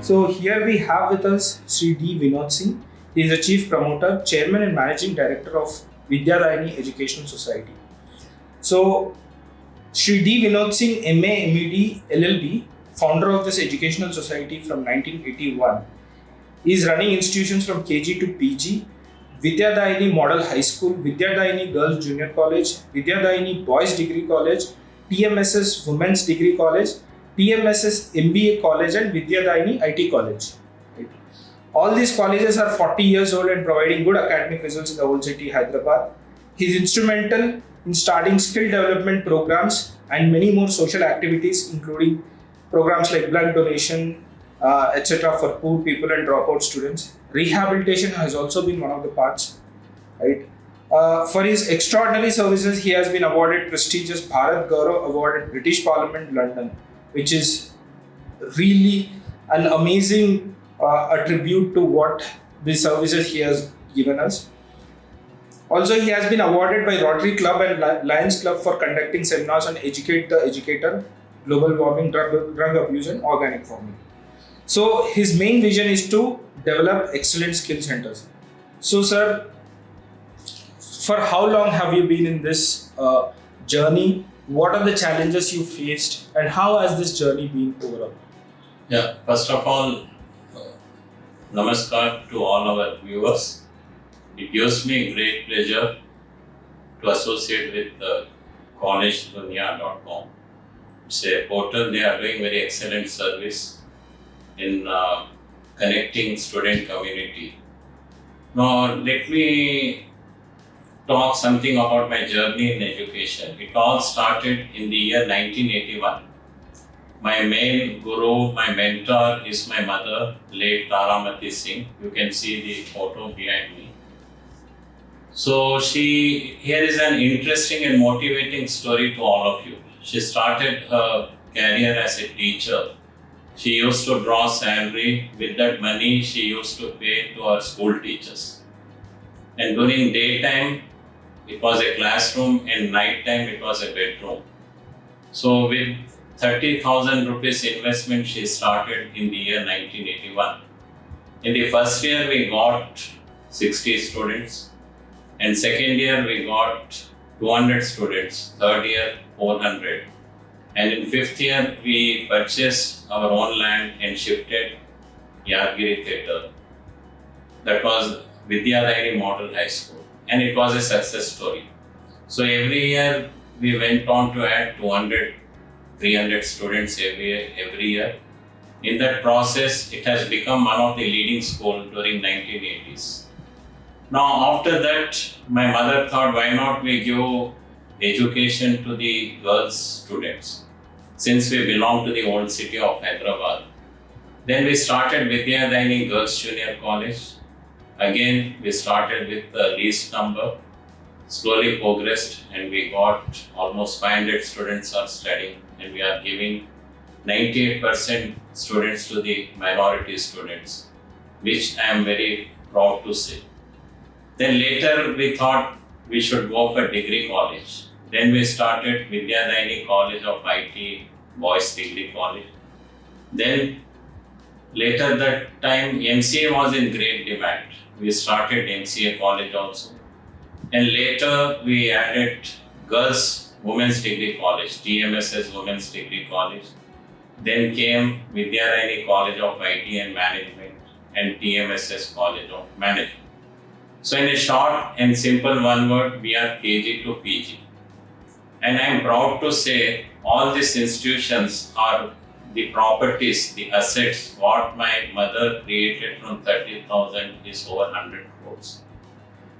So here we have with us Sri D. Vinod Singh. He is the Chief Promoter, Chairman and Managing Director of Vidyadayini Educational Society. So Sri D. Vinod Singh, MA, MEd, LLB, founder of this educational society from 1981, is running institutions from KG to PG, Vidyadayini Model High School, Vidyadayini Girls Junior College, Vidyadayini Boys Degree College, TMSS Women's Degree College, TMSS MBA College and Vidyadayini IT College. Right. All these colleges are 40 years old and providing good academic results in the old city, Hyderabad. He is instrumental in starting skill development programs and many more social activities, including programs like blood donation, etc. for poor people and dropout students. Rehabilitation has also been one of the parts. Right. For his extraordinary services, he has been awarded prestigious Bharat Gaurav Award at British Parliament, London, which is really an amazing attribute to what the services he has given us. Also, he has been awarded by Rotary Club and Lions Club for conducting seminars on Educate the Educator, Global Warming, Drug Abuse and Organic Farming. So, his main vision is to develop excellent skill centers. So, sir, for how long have you been in this journey? What are the challenges you faced and how has this journey been overall? Yeah, first of all, namaskar to all our viewers. It gives me great pleasure to associate with Collegedunia.com. It's a portal. They are doing very excellent service in connecting student community. Now, let me talk something about my journey in education. It all started in the year 1981. My main guru, my mentor is my mother, late Vinod Singh. You can see the photo behind me. So here is an interesting and motivating story to all of you. She started her career as a teacher. She used to draw salary. With that money, she used to pay to her school teachers. And during daytime, it was a classroom, and night time it was a bedroom. So with 30,000 rupees investment, she started in the year 1981. In the first year, we got 60 students. And second year, we got 200 students. Third year, 400. And in fifth year, we purchased our own land and shifted Yadgiri Theatre. That was Vidyadayini Model High School. And it was a success story. So every year we went on to add 200, 300 students every year. In that process, it has become one of the leading schools during 1980s. Now after that, my mother thought, why not we give education to the girls students, since we belong to the old city of Hyderabad. Then we started Vidyadayini Girls Junior College. Again, we started with the least number, slowly progressed, and we got almost 500 students are studying, and we are giving 98% students to the minority students, which I am very proud to say. Then later we thought we should go for degree college. Then we started Vidyadayini College of IT, Boys Degree College. Then later that time MCA was in great demand. We started MCA college also. And later we added Girls Women's Degree College, TMSS Women's Degree College. Then came Vidyadayini College of IT and Management and TMSS College of Management. So in a short and simple one word, we are KG to PG. And I am proud to say all these institutions are the properties, the assets, what my mother created from 30,000 is over 100 crores.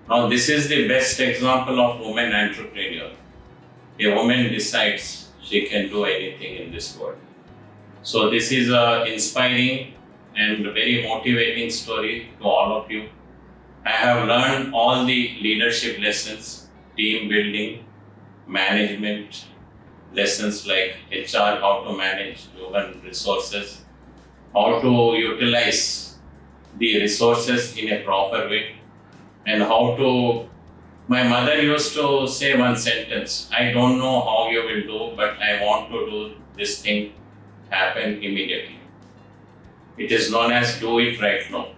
Now this is the best example of woman entrepreneur. A woman decides she can do anything in this world. So this is an inspiring and very motivating story to all of you. I have learned all the leadership lessons, team building, management, lessons like HR, how to manage human resources, how to utilize the resources in a proper way, and how to. My mother used to say one sentence, I don't know how you will do, but I want to do this thing happen immediately. It is known as do it right now.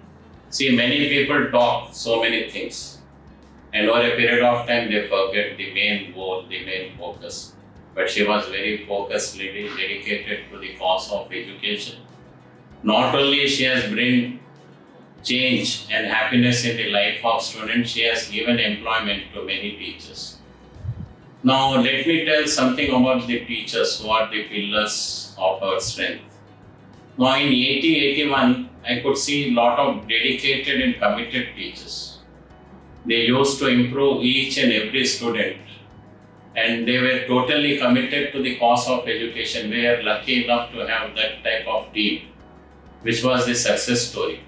See, many people talk so many things, and over a period of time they forget the main goal, the main focus. But she was very focused lady, dedicated to the cause of education. Not only she has bring change and happiness in the life of students, she has given employment to many teachers. Now let me tell something about the teachers who are the pillars of our strength. Now in 80-81, I could see a lot of dedicated and committed teachers. They used to improve each and every student, and they were totally committed to the cause of education. We are lucky enough to have that type of team, which was the success story.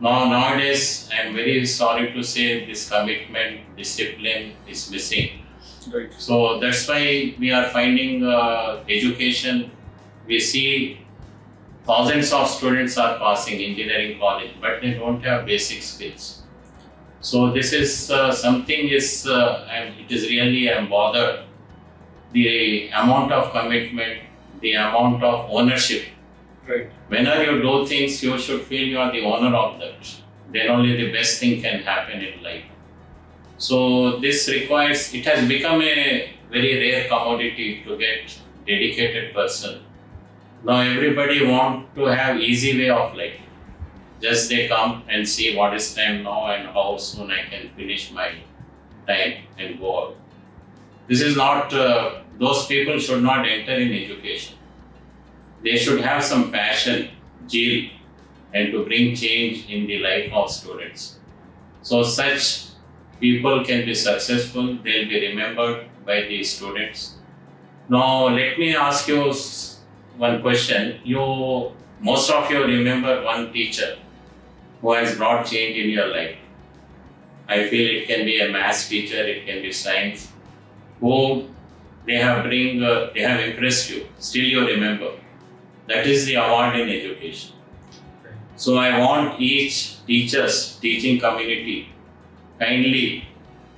Now nowadays, I am very sorry to say this commitment, discipline is missing. Right. So that's why we are finding education. We see thousands of students are passing engineering college, but they don't have basic skills. So this is something is, and it is really I'm bothered. The amount of commitment, the amount of ownership. Right. Whenever you do things, you should feel you are the owner of that. Then only the best thing can happen in life. So this requires, it has become a very rare commodity to get dedicated person. Now everybody want to have easy way of life. Just they come and see what is time now and how soon I can finish my time and go out. This is not, those people should not enter in education. They should have some passion, zeal, and to bring change in the life of students. So such people can be successful, they'll be remembered by the students. Now let me ask you one question. Most of you remember one teacher who has brought change in your life. I feel it can be a maths teacher, it can be science, who they have impressed you, still you remember. That is the award in education. So I want each teaching community, kindly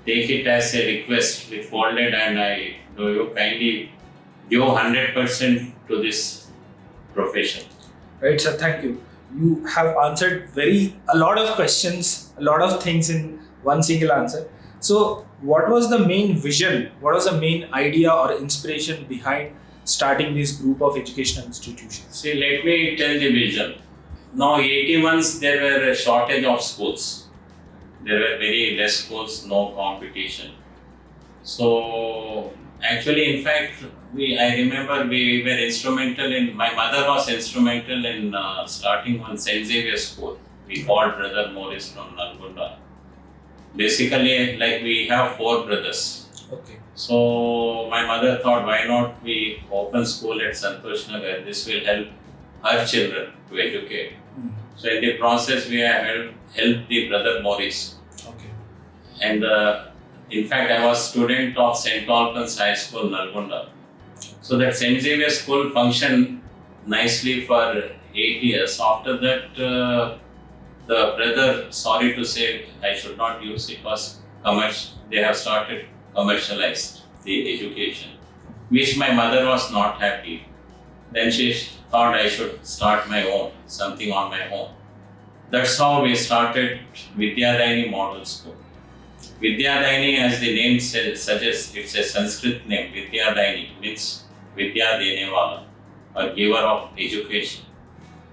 take it as a request with folded and I do you kindly give 100% to this profession. Right, sir. Thank you. You have answered a lot of questions, a lot of things in one single answer. So, what was the main vision? What was the main idea or inspiration behind starting this group of educational institutions? See, let me tell the vision. Now, 81s there were a shortage of schools. There were very less schools, no competition. So, actually, in fact, I remember we were instrumental in, my mother was instrumental in starting one St. Xavier school. We called Brother Morris from Nalgonda. Basically, like we have 4 brothers. Okay. So my mother thought, why not we open school at Santosh Nagar? This will help her children to educate. So in the process, we have helped the Brother Morris. Okay. And in fact, I was student of St. Albans High School, Nalgonda. So that St. Xavier school functioned nicely for 8 years. After that, the brother, sorry to say, I should not use it, was commercial. They have started commercialized the education, which my mother was not happy. Then she thought I should start my own, something on my own. That's how we started Vidyadayini Model School. Vidyadayini, as the name suggests, it's a Sanskrit name. Vidyadayini means Vidya Denewala, or giver of education.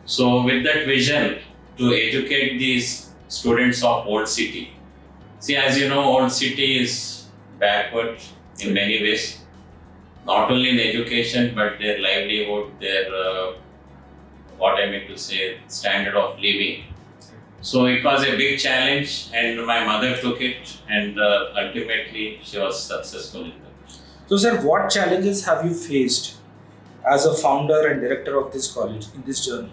So with that vision to educate these students of Old City. See, as you know, Old City is backward in many ways. Not only in education, but their livelihood, their, what I mean to say, standard of living. So it was a big challenge and my mother took it and ultimately she was successful in that. So, sir, what challenges have you faced as a founder and director of this college in this journey?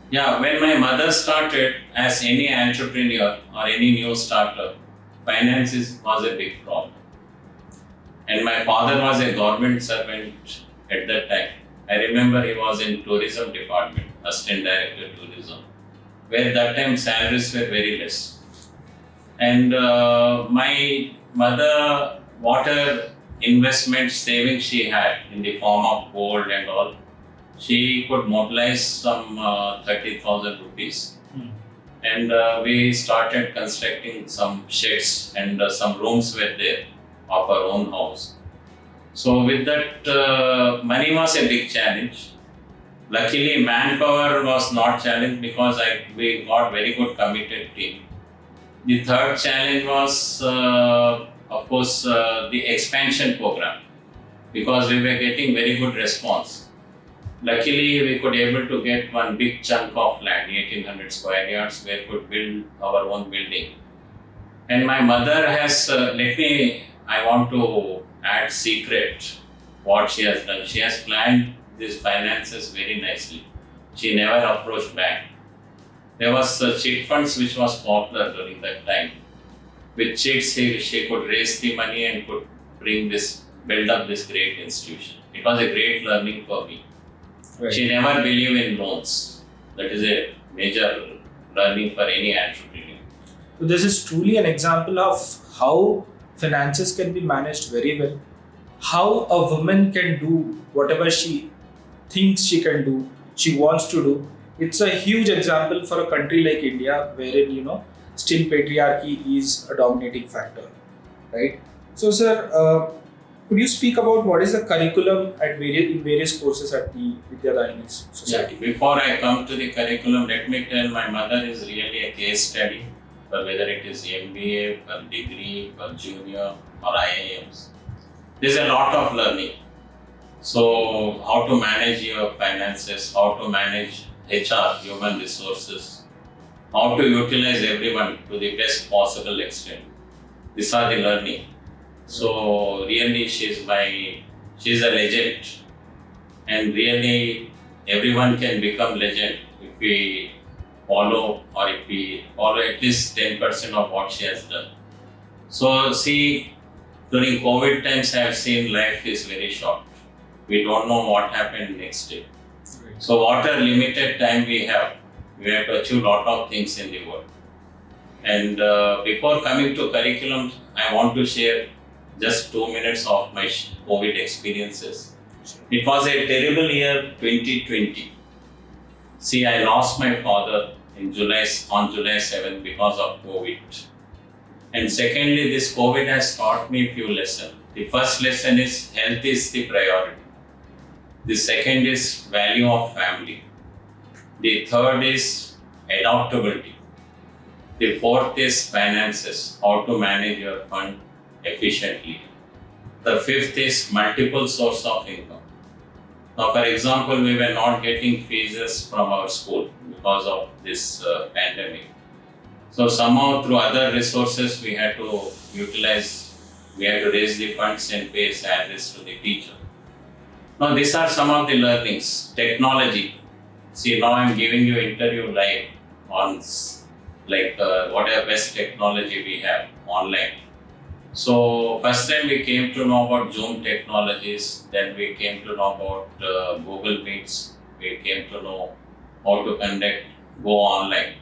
Yeah, when my mother started, as any entrepreneur or any new startup, finances was a big problem. And my father was a government servant at that time. I remember he was in tourism department, assistant director tourism, where that time salaries were very less. And my mother, whatever investment savings she had in the form of gold and all, She could mobilize some 30,000 rupees. And we started constructing some sheds and some rooms were there of our own house. So with that, money was a big challenge. Luckily, manpower was not challenge because we got very good committed team. The third challenge was, of course, the expansion program because we were getting very good response. Luckily, we could able to get one big chunk of land, 1800 square yards, where we could build our own building. And my mother has, I want to add secret what she has done. She has planned these finances very nicely. She never approached bank. There was chit funds which was popular during that time. With chits, she could raise the money and could build up this great institution. It was a great learning for me. Right. She never believed in loans. That is a major learning for any entrepreneur. So this is truly an example of how finances can be managed very well. How a woman can do whatever she thinks she can do, she wants to do. It's a huge example for a country like India, wherein still patriarchy is a dominating factor, right? So, sir, could you speak about what is the curriculum in various courses at the Vidyadayini Society? Yeah. Before I come to the curriculum, let me tell my mother is really a case study for whether it is MBA, for degree, for junior or IIMs. There's a lot of learning. So, how to manage your finances, how to manage HR, human resources, how to utilize everyone to the best possible extent. These are the learning. So really she's a legend, and really everyone can become legend if we follow at least 10% of what she has done. So see, during COVID times I have seen life is very short. We don't know what happened next day. Right. So whatever limited time we have to achieve a lot of things in the world. And before coming to curriculum, I want to share just 2 minutes of my COVID experiences. It was a terrible year, 2020. See, I lost my father on July 7th because of COVID. And secondly, this COVID has taught me a few lessons. The first lesson is health is the priority. The second is value of family. The third is adaptability. The fourth is finances, how to manage your fund efficiently. The fifth is multiple source of income. Now, for example, we were not getting fees from our school because of this pandemic. So somehow through other resources we had to raise the funds and pay salaries to the teacher. Now these are some of the learnings. Technology. See, now I'm giving you interview live on whatever best technology we have online. So first time we came to know about Zoom technologies, then we came to know about Google Meets, we came to know how to go online.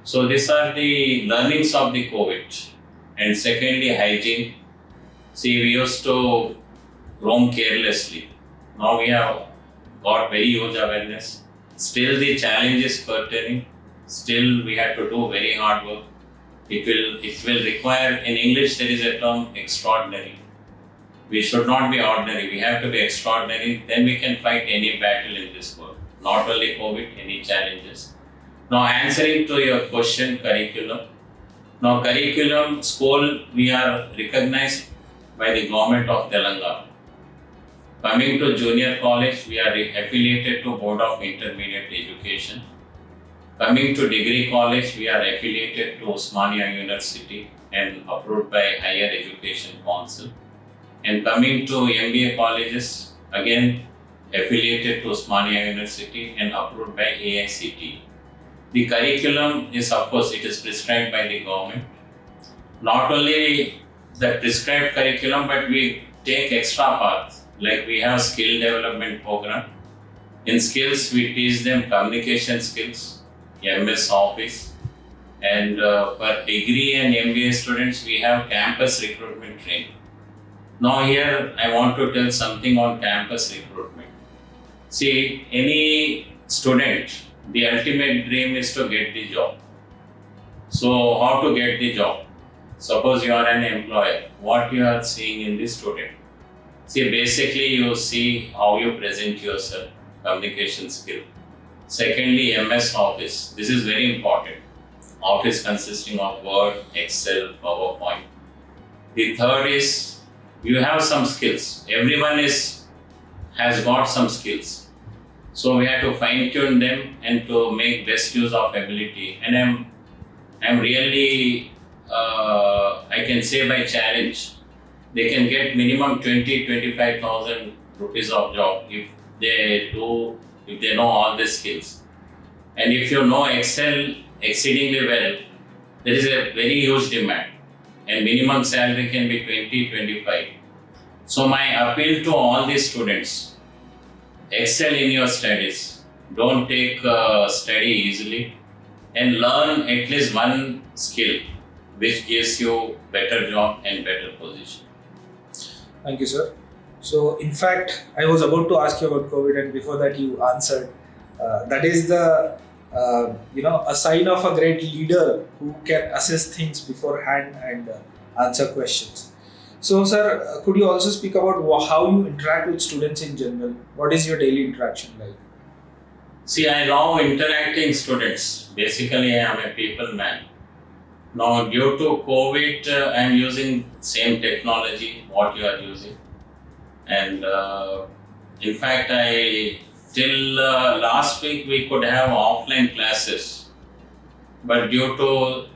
So these are the learnings of the COVID. And secondly, hygiene. See, we used to roam carelessly. Now we have got very huge awareness. Still the challenge is pertaining. Still we have to do very hard work. It will require, in English there is a term, extraordinary. We should not be ordinary, we have to be extraordinary, then we can fight any battle in this world. Not only COVID, any challenges. Now answering to your question, curriculum. Now curriculum, school, we are recognized by the government of Telangana. Coming to junior college, we are affiliated to Board of Intermediate Education. Coming to degree college, we are affiliated to Osmania University and approved by Higher Education Council. And coming to MBA colleges, again affiliated to Osmania University and approved by AICTE. The curriculum is, of course, it is prescribed by the government. Not only the prescribed curriculum, but we take extra paths. Like we have skill development program. In skills, we teach them communication skills, MS Office. And for degree and MBA students, we have campus recruitment training. Now here, I want to tell something on campus recruitment. See, any student, the ultimate dream is to get the job. So, how to get the job? Suppose you are an employer, what you are seeing in the student? See, basically, you see how you present yourself, communication skill. Secondly, MS Office. This is very important. Office consisting of Word, Excel, PowerPoint. The third is you have some skills. Everyone has got some skills. So we have to fine tune them and to make best use of ability. And I'm really I can say by challenge, they can get minimum 25,000 rupees of job if they know all the skills. And if you know Excel exceedingly well, there is a very huge demand and minimum salary can be 20-25. So my appeal to all these students, excel in your studies. Don't take study easily and learn at least one skill which gives you better job and better position. Thank you, sir. So, in fact, I was about to ask you about COVID, and before that, you answered. That is the a sign of a great leader who can assess things beforehand and answer questions. So, sir, could you also speak about how you interact with students in general? What is your daily interaction like? See, I love interacting students. Basically, I am a people man. Now, due to COVID, I am using same technology what you are using, and in fact, till last week we could have offline classes, but due to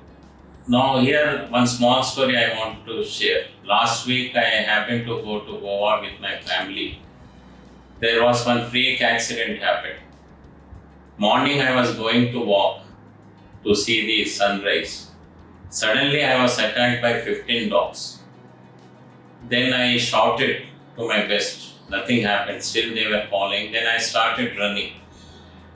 now here one small story I want to share. Last week I happened to go to Goa with my family. There was one freak accident happened. Morning I was going to walk to see the sunrise. Suddenly I was attacked by 15 dogs. Then I shouted to my best. Nothing happened. Still they were falling. Then I started running.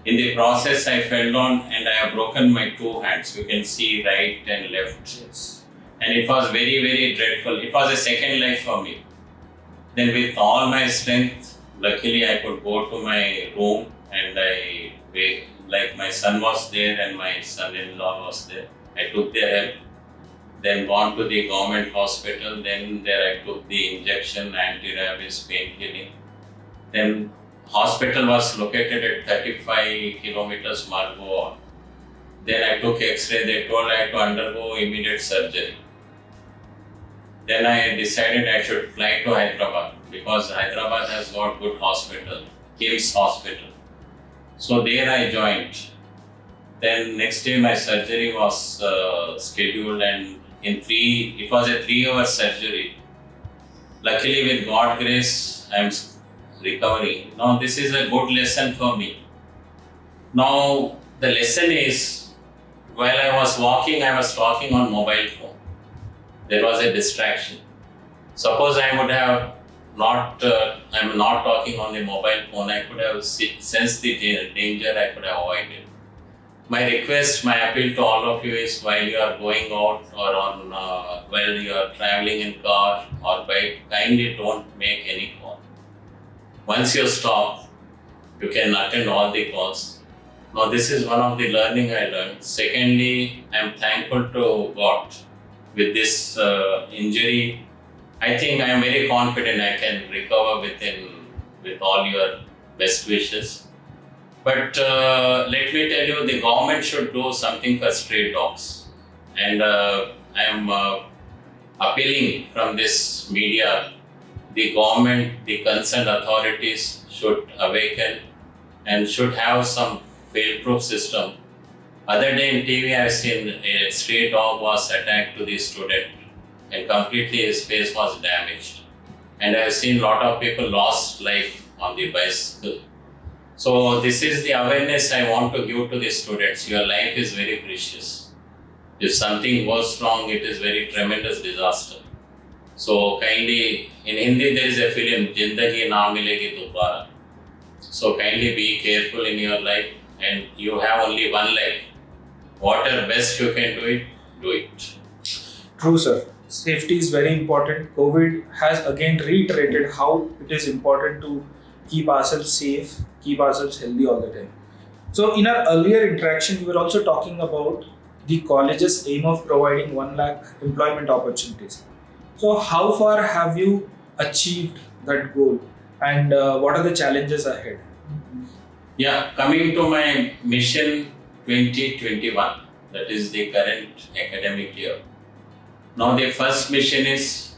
In the process I fell down and I have broken my two hands. You can see right and left. Yes. And it was very, very dreadful. It was a second life for me. Then with all my strength, luckily I could go to my room and like my son was there and my son-in-law was there. I took their help. Then gone to the government hospital. Then there I took the injection, anti-rabies, painkilling. Then hospital was located at 35 kilometers Margova. Then I took X-ray. They told I had to undergo immediate surgery. Then I decided I should fly to Hyderabad because Hyderabad has got good hospital, KIMS hospital. So there I joined. Then next day my surgery was scheduled and it was a 3-hour surgery. Luckily with God's grace I am recovering. Now this is a good lesson for me. Now the lesson is, while I was walking I was talking on mobile phone. There was a distraction. Suppose I would have I'm not talking on the mobile phone, I could have sensed the danger, I could have avoided. My request, my appeal to all of you is while you are going out or while you are traveling in car or bike, kindly don't make any call. Once you stop, you can attend all the calls. Now this is one of the learning I learned. Secondly, I am thankful to God with this injury. I think I am very confident I can recover with all your best wishes. But let me tell you, the government should do something for stray dogs. And I am appealing from this media, the government, the concerned authorities should awaken and should have some fail-proof system. Other day in TV, I have seen a stray dog was attacked to the student and completely his face was damaged. And I have seen a lot of people lost life on the bicycle. So this is the awareness I want to give to the students. Your life is very precious. If something goes wrong, it is very tremendous disaster. So kindly, in Hindi there is a film, Jindagi Na Milegi Dobara. So kindly be careful in your life and you have only one life. Whatever best you can do it. True, sir. Safety is very important. COVID has again reiterated how it is important to keep ourselves safe, keep ourselves healthy all the time. So, in our earlier interaction, we were also talking about the college's aim of providing 1 lakh employment opportunities. So, how far have you achieved that goal, and what are the challenges ahead? Yeah, coming to my mission 2021, that is the current academic year. Now, the first mission is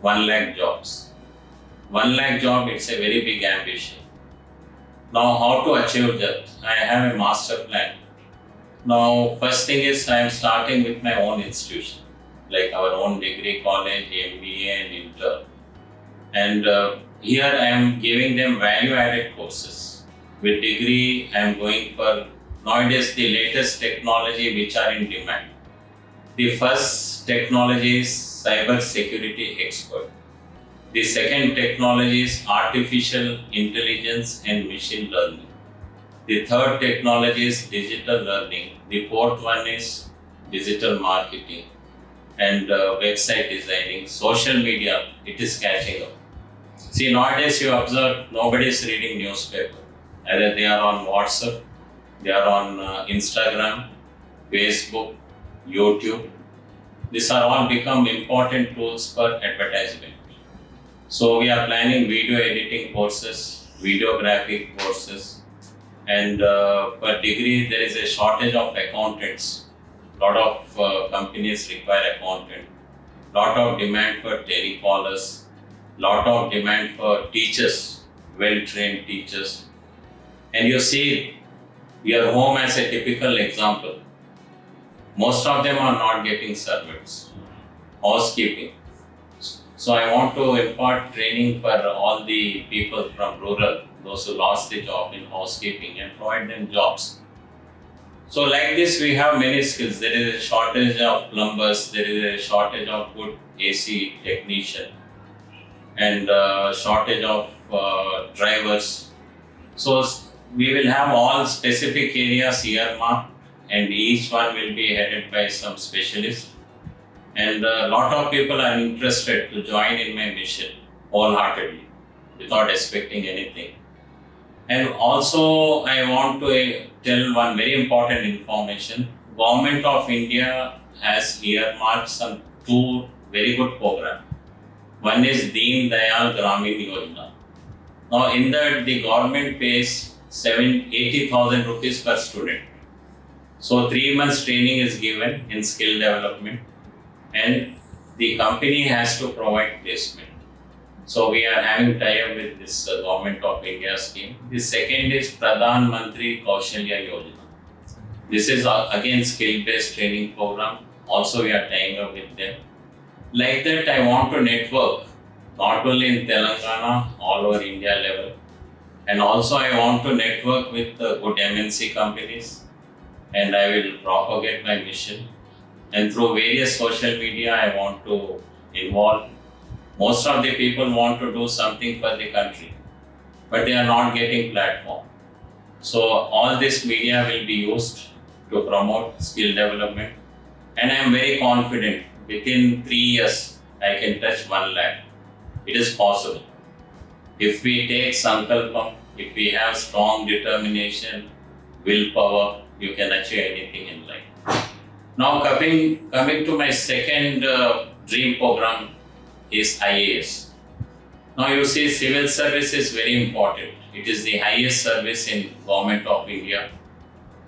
1 lakh jobs. 1 lakh job, it's a very big ambition. Now, how to achieve that? I have a master plan. Now, first thing is I am starting with my own institution, like our own degree college, MBA and intern. And here I am giving them value-added courses. With degree, I am going for nowadays the latest technology which are in demand. The first technology is cyber security expert. The second technology is artificial intelligence and machine learning. The third technology is digital learning. The fourth one is digital marketing and website designing. Social media, it is catching up. See, nowadays you observe nobody is reading newspaper. Either they are on WhatsApp, they are on Instagram, Facebook, YouTube. These are all become important tools for advertisement. So we are planning video editing courses, videographic courses, and for degree there is a shortage of accountants. Lot of companies require accountant. Lot of demand for telecallers. Lot of demand for teachers, well-trained teachers. And you see your home as a typical example. Most of them are not getting servants, housekeeping. So I want to impart training for all the people from rural, those who lost the job in housekeeping, and provide them jobs. So like this, we have many skills. There is a shortage of plumbers, there is a shortage of good AC technician, and shortage of drivers. So we will have all specific areas earmarked, and each one will be headed by some specialist. And a lot of people are interested to join in my mission wholeheartedly, without expecting anything. And also, I want to tell one very important information. Government of India has earmarked some 2 very good programs. One is Deen Dayal Gramin Yojana. Now, in that, the government pays 80,000 rupees per student. So, 3 months training is given in skill development, and the company has to provide placement. So we are having tie-up with this Government of India scheme. The second is Pradhan Mantri Kaushalya Yojana. This is again skill-based training program. Also we are tying up with them. Like that, I want to network not only in Telangana, all over India level, and also I want to network with good MNC companies, and I will propagate my mission. And through various social media, I want to involve. Most of the people want to do something for the country, but they are not getting platform. So all this media will be used to promote skill development. And I am very confident within 3 years, I can touch 1 lakh. It is possible. If we take Sankalpam, if we have strong determination, willpower, you can achieve anything in life. Now coming to my second dream program is IAS. Now you see, civil service is very important. It is the highest service in Government of India.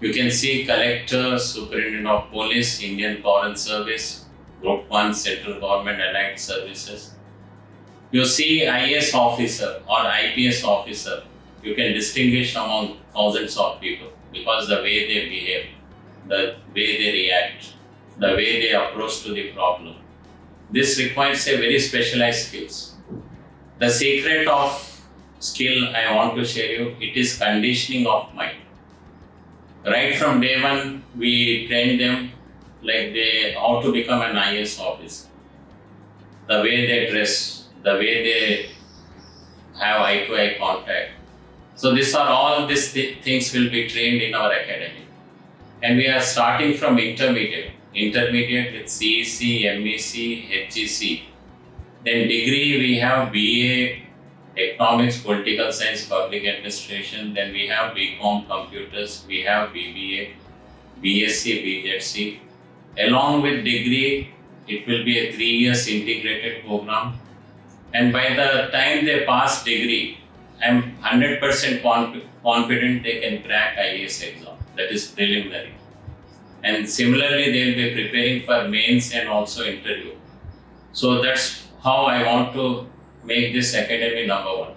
You can see Collector, Superintendent of Police, Indian Foreign Service, Group 1, Central Government Allied Services. You see IAS officer or IPS officer, you can distinguish among thousands of people because the way they behave, the way they react, the way they approach to the problem. This requires a very specialized skills. The secret of skill I want to share you, it is conditioning of mind. Right from day one, we train them like how to become an IAS officer. The way they dress, the way they have eye-to-eye contact. So these things will be trained in our academy. And we are starting from intermediate with CEC, MEC, HEC. Then degree we have BA, economics, political science, public administration. Then we have BCom computers, we have BBA, BSc, BJC. Along with degree, it will be a 3 years integrated program. And by the time they pass degree, I'm 100% confident they can crack IAS exam. That is preliminary. And similarly, they will be preparing for mains and also interview. So that's how I want to make this academy number one.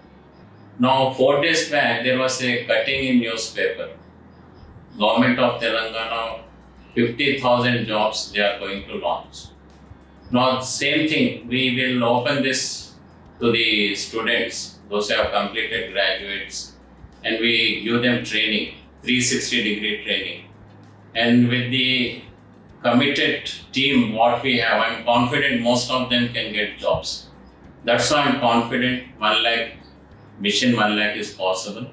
Now, 4 days back, there was a cutting in newspaper. Government of Telangana, 50,000 jobs they are going to launch. Now, same thing, we will open this to the students, those who have completed graduates, and we give them training, 360-degree training. And with the committed team what we have, I'm confident most of them can get jobs. That's why I'm confident 1 lakh, mission 1 lakh is possible.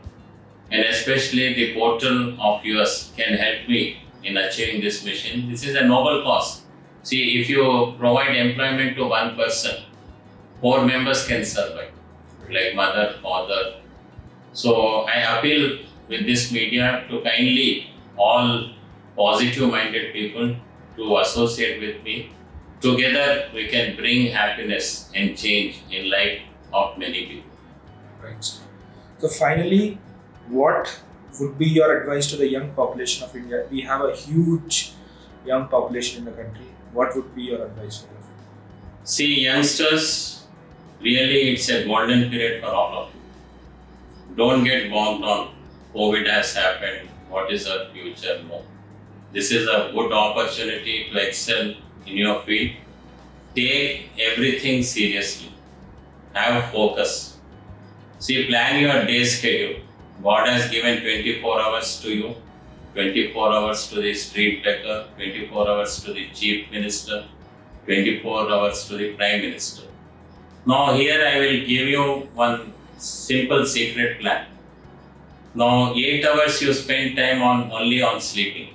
And especially the portal of yours can help me in achieving this mission. This is a noble cause. See, if you provide employment to one person, 4 members can survive, like mother, father. So I appeal with this media to kindly all positive-minded people to associate with me. Together we can bring happiness and change in life of many people. Right. So finally, what would be your advice to the young population of India? We have a huge young population in the country. What would be your advice for them? See, youngsters, really it's a golden period for all of you. Don't get bogged on COVID has happened, what is our future? No. This is a good opportunity to excel in your field. Take everything seriously. Have focus. See, plan your day schedule. God has given 24 hours to you, 24 hours to the street beggar, 24 hours to the chief minister, 24 hours to the prime minister. Now here I will give you one simple secret plan. Now 8 hours you spend time only on sleeping.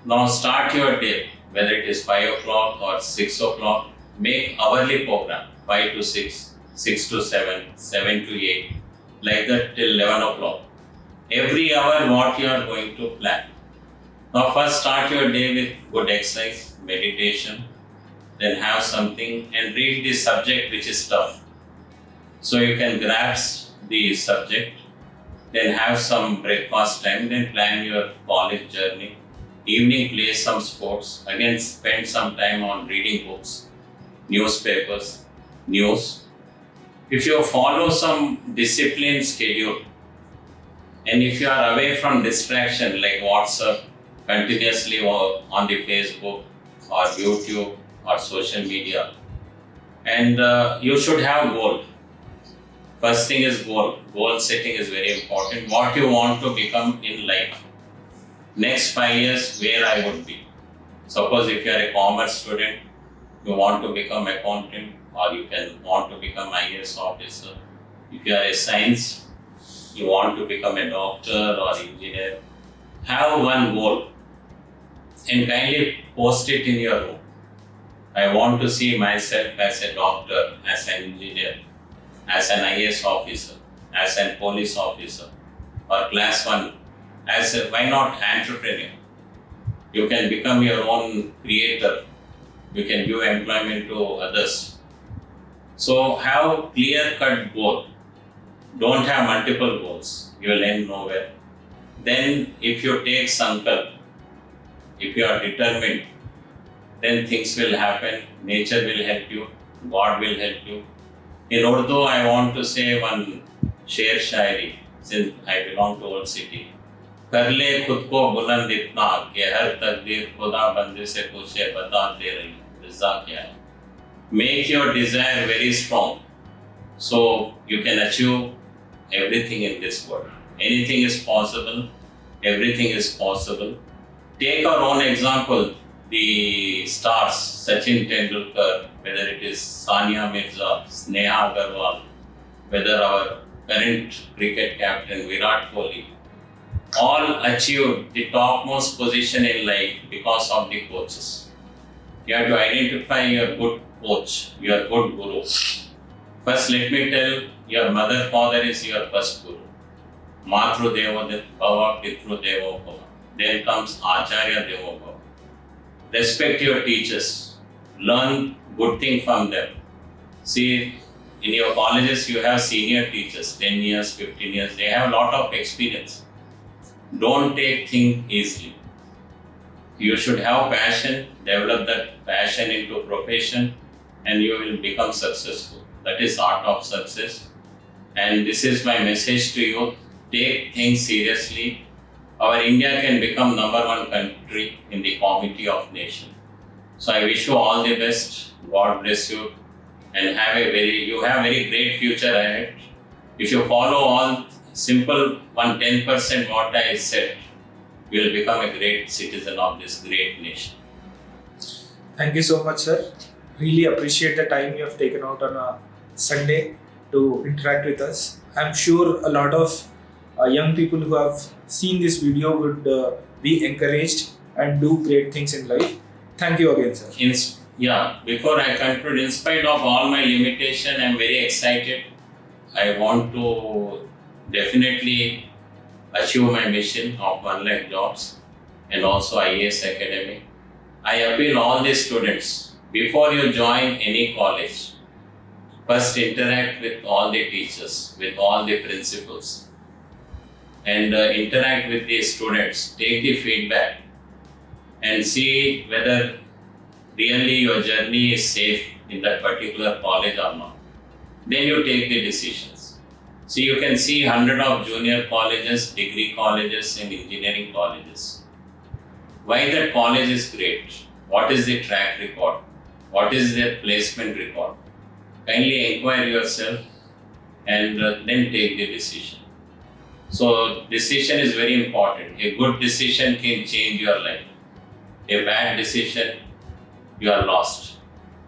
Now start your day, whether it is 5 o'clock or 6 o'clock, make hourly program, 5 to 6, 6 to 7, 7 to 8, like that till 11 o'clock. Every hour what you are going to plan. Now first start your day with good exercise, meditation, then have something and read the subject which is tough. So you can grasp the subject, then have some breakfast time, then plan your college journey. Evening play some sports, again spend some time on reading books, newspapers, news. If you follow some disciplined schedule, and if you are away from distraction like WhatsApp, continuously on the Facebook or YouTube or social media, and you should have goal. First thing is goal. Goal setting is very important. What you want to become in life. Next 5 years, where I would be. Suppose if you are a commerce student, you want to become accountant, or you can want to become IAS officer. If you are a science, you want to become a doctor or engineer. Have one goal and kindly post it in your room. I want to see myself as a doctor, as an engineer, as an IAS officer, as a police officer, or class 1. As a, why not entrepreneur? You can become your own creator. You can give employment to others. So have clear-cut goal. Don't have multiple goals. You will end nowhere. Then if you take sankalp, if you are determined, then things will happen. Nature will help you. God will help you. In Urdu, I want to say one sher shairi, since I belong to old city. कर ले खुद को बुलंद इतना कि हर तकदीर खुदा बंदे से पूछे बता दे रही रिज़ा क्या है. Make your desire very strong, so you can achieve everything in this world. Anything is possible. Everything is possible. Take our own example, the stars, Sachin Tendulkar, whether it is Sania Mirza, Sneha Agarwal, whether our current cricket captain Virat Kohli, all achieved the topmost position in life because of the coaches. You have to identify your good coach, your good guru. First, let me tell your mother, father is your first guru. Matru Devo Bhava, Pitru Devo Bhava. Then comes Acharya Devo Bhava. Respect your teachers. Learn good thing from them. See, in your colleges you have senior teachers, 10 years, 15 years. They have a lot of experience. Don't take things easily. You should have passion, develop that passion into profession, and you will become successful. That is art of success. And this is my message to you. Take things seriously. Our India can become #1 country in the committee of nation. So I wish you all the best. God bless you, and you have very great future ahead. If you follow all simple 10% what I said, you will become a great citizen of this great nation. Thank you so much, sir. Really appreciate the time you have taken out on a Sunday to interact with us. I'm sure a lot of young people who have seen this video would be encouraged and do great things in life. Thank you again, sir. Before I conclude, in spite of all my limitation, I'm very excited. I want to definitely achieve my mission of 1 lakh jobs and also IAS Academy. I appeal all the students, before you join any college, first interact with all the teachers, with all the principals, and interact with the students, take the feedback and see whether really your journey is safe in that particular college or not. Then you take the decisions. So you can see 100 of junior colleges, degree colleges and engineering colleges. Why that college is great? What is the track record? What is their placement record? Kindly inquire yourself and then take the decision. So decision is very important. A good decision can change your life. A bad decision, you are lost.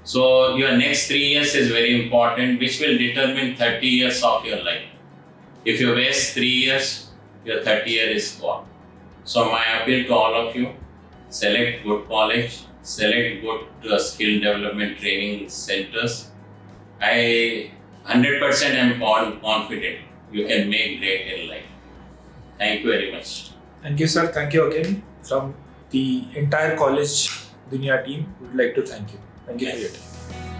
So your next 3 years is very important, which will determine 30 years of your life. If you waste 3 years, your 30 years is gone. So my appeal to all of you, select good college, select good skill development training centers. I 100% am confident you can make great in life. Thank you very much. Thank you, sir. Thank you again. From the entire Collegedunia team, we would like to thank you. Thank you for your time.